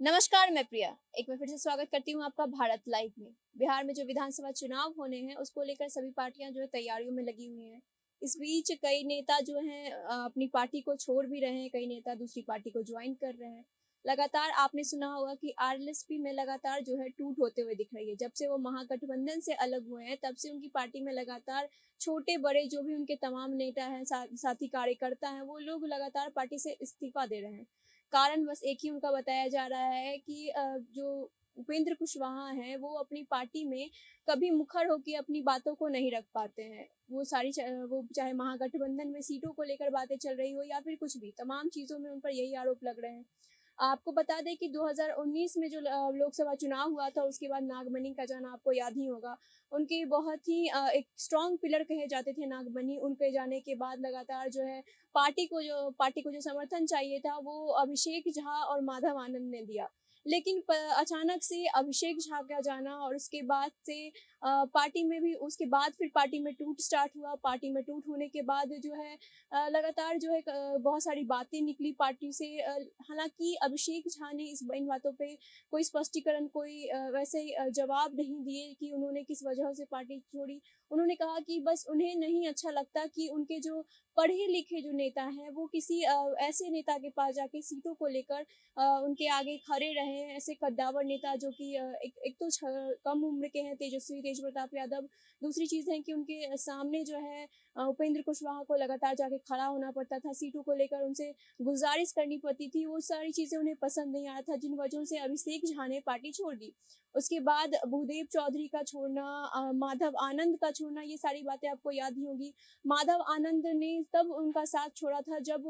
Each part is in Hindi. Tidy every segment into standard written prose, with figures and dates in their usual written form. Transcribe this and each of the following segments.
नमस्कार, मैं प्रिया। एक बार फिर से स्वागत करती हूँ आपका भारत लाइव में। बिहार में जो विधानसभा चुनाव होने हैं उसको लेकर सभी पार्टियां जो है तैयारियों में लगी हुई हैं। इस बीच कई नेता जो हैं अपनी पार्टी को छोड़ भी रहे हैं, कई नेता दूसरी पार्टी को ज्वाइन कर रहे हैं। लगातार आपने सुना होगा कि आरएलएसपी में लगातार जो है टूट होते हुए दिख रही है। जब से वो महागठबंधन से अलग हुए हैं तब से उनकी पार्टी में लगातार छोटे बड़े जो भी उनके तमाम नेता हैं, साथी कार्यकर्ता हैं, वो लोग लगातार पार्टी से इस्तीफा दे रहे हैं। कारण बस एक ही उनका बताया जा रहा है कि जो उपेंद्र कुशवाहा हैं वो अपनी पार्टी में कभी मुखर होकर अपनी बातों को नहीं रख पाते हैं। वो चाहे महागठबंधन में सीटों को लेकर बातें चल रही हो या फिर कुछ भी, तमाम चीजों में उन पर यही आरोप लग रहे हैं। आपको बता दें कि 2019 में जो लोकसभा चुनाव हुआ था उसके बाद नागमणि का जाना आपको याद ही होगा। उनके बहुत ही एक स्ट्रॉन्ग पिलर कहे जाते थे नागमणि। उनके जाने के बाद लगातार जो है पार्टी को जो समर्थन चाहिए था वो अभिषेक झा और माधव आनंद ने दिया। लेकिन अचानक से अभिषेक झा का जाना और उसके बाद से पार्टी में भी उसके बाद फिर पार्टी में टूट स्टार्ट हुआ। पार्टी में टूट होने के बाद जो है लगातार जो है बहुत सारी बातें निकली पार्टी से। हालांकि अभिषेक झा ने इन बातों पे कोई स्पष्टीकरण, कोई वैसे जवाब नहीं दिए कि उन्होंने किस वजह से पार्टी छोड़ी। उन्होंने कहा कि बस उन्हें नहीं अच्छा लगता कि उनके जो पढ़े लिखे जो नेता हैं वो किसी ऐसे नेता के पास जाके सीटों को लेकर उनके आगे खड़े रहे। ऐसे कद्दावर नेता जो कि एक तो कम उम्र के हैं, तेज प्रताप यादव। दूसरी चीज है कि उनके सामने जो है उपेंद्र कुशवाहा को लगातार जाके खड़ा होना पड़ता था, सीटों को लेकर उनसे गुजारिश करनी पड़ती थी। वो सारी चीजें उन्हें पसंद नहीं आ रहा था, जिन वजहों से अभिषेक झा ने पार्टी छोड़ दी। उसके बाद भूदेव चौधरी का छोड़ना, माधव आनंद का छोड़ना, ये सारी बातें आपको याद ही होगी। माधव आनंद ने तब उनका साथ छोड़ा था जब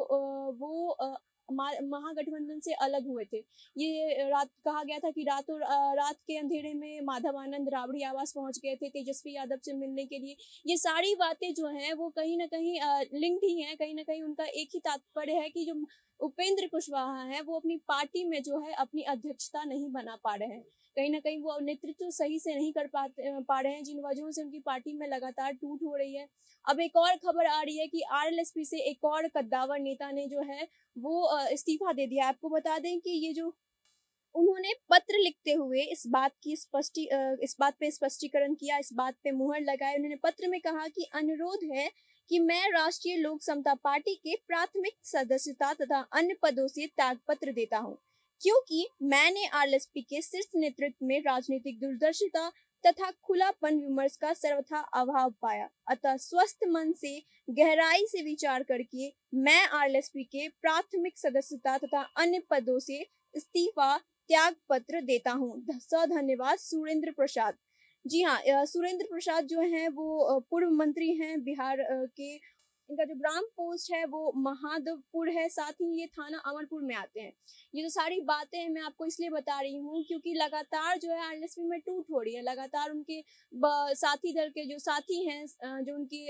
वो महागठबंधन से अलग हुए थे। ये रात कहा गया था कि रात के अंधेरे में माधव आनंद राबड़ी आवास पहुंच गए थे तेजस्वी यादव से मिलने के लिए। ये सारी बातें जो हैं वो कहीं ना कहीं लिंक्ड ही हैं। कहीं ना कहीं उनका एक ही तात्पर्य है कि जो उपेंद्र कुशवाहा है वो अपनी पार्टी में जो है अपनी अध्यक्षता नहीं बना पा रहे हैं। कहीं ना कहीं वो नेतृत्व सही से नहीं कर पा रहे हैं, जिन वजहों से उनकी पार्टी में लगातार टूट हो रही है। अब एक और खबर आ रही है कि आरएलएसपी से एक और कद्दावर नेता ने जो है वो इस्तीफा दे दिया। आपको बता दें कि ये जो उन्होंने पत्र लिखते हुए इस बात पे स्पष्टीकरण किया, इस बात पे मुहर लगाई। उन्होंने पत्र में कहा कि अनुरोध है कि मैं राष्ट्रीय लोक समता पार्टी के प्राथमिक सदस्यता तथा अन्य पदों से त्यागपत्र देता हूं, क्योंकि मैंने आरएलएसपी के शीर्ष नेतृत्व में राजनीतिक दूरदर्शिता तथा खुलापन विमर्श का सर्वथा अभाव पाया। अतः स्वस्थ मन से गहराई से विचार करके मैं आरएलएसपी के प्राथमिक सदस्यता तथा अन्य पदों से इस्तीफा त्याग पत्र देता हूँ। धन्यवाद, सुरेंद्र प्रसाद। जी हाँ, सुरेंद्र प्रसाद जो हैं वो पूर्व मंत्री हैं बिहार के। इनका जो ग्राम पोस्ट है वो महादवपुर है, साथ ही ये थाना अमरपुर में आते हैं। ये जो सारी बातें मैं आपको इसलिए बता रही हूँ क्योंकि लगातार जो है आरएलएसपी में टूट हो रही है। लगातार उनके साथी दल के जो साथी हैं, जो उनके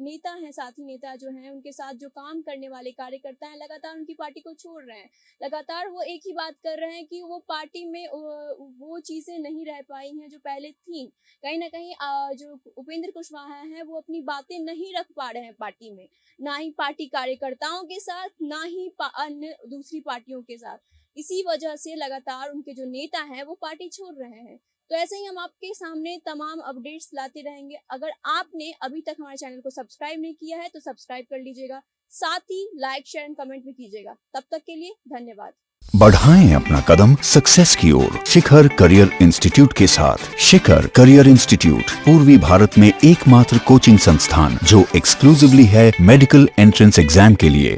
नेता हैं, साथी नेता जो हैं, उनके साथ जो काम करने वाले कार्यकर्ता हैं, लगातार उनकी पार्टी को छोड़ रहे हैं। लगातार वो एक ही बात कर रहे हैं कि वो पार्टी में वो चीजें नहीं रह पाई हैं जो पहले थी। कहीं ना कहीं जो उपेंद्र कुशवाहा हैं वो अपनी बातें नहीं रख पा रहे हैं पार्टी में, ना ही पार्टी कार्यकर्ताओं के साथ, ना ही अन्य दूसरी पार्टियों के साथ। इसी वजह से लगातार उनके जो नेता हैं वो पार्टी छोड़ रहे हैं। तो ऐसे ही हम आपके सामने तमाम अपडेट्स लाते रहेंगे। अगर आपने अभी तक हमारे चैनल को सब्सक्राइब नहीं किया है तो सब्सक्राइब कर लीजिएगा, साथ ही लाइक, शेयर एंड कमेंट भी कीजिएगा। तब तक के लिए धन्यवाद। बढ़ाएं अपना कदम सक्सेस की ओर शिखर करियर इंस्टीट्यूट के साथ। शिखर करियर इंस्टीट्यूट पूर्वी भारत में एकमात्र कोचिंग संस्थान जो एक्सक्लूसिवली है मेडिकल एंट्रेंस एग्जाम के लिए।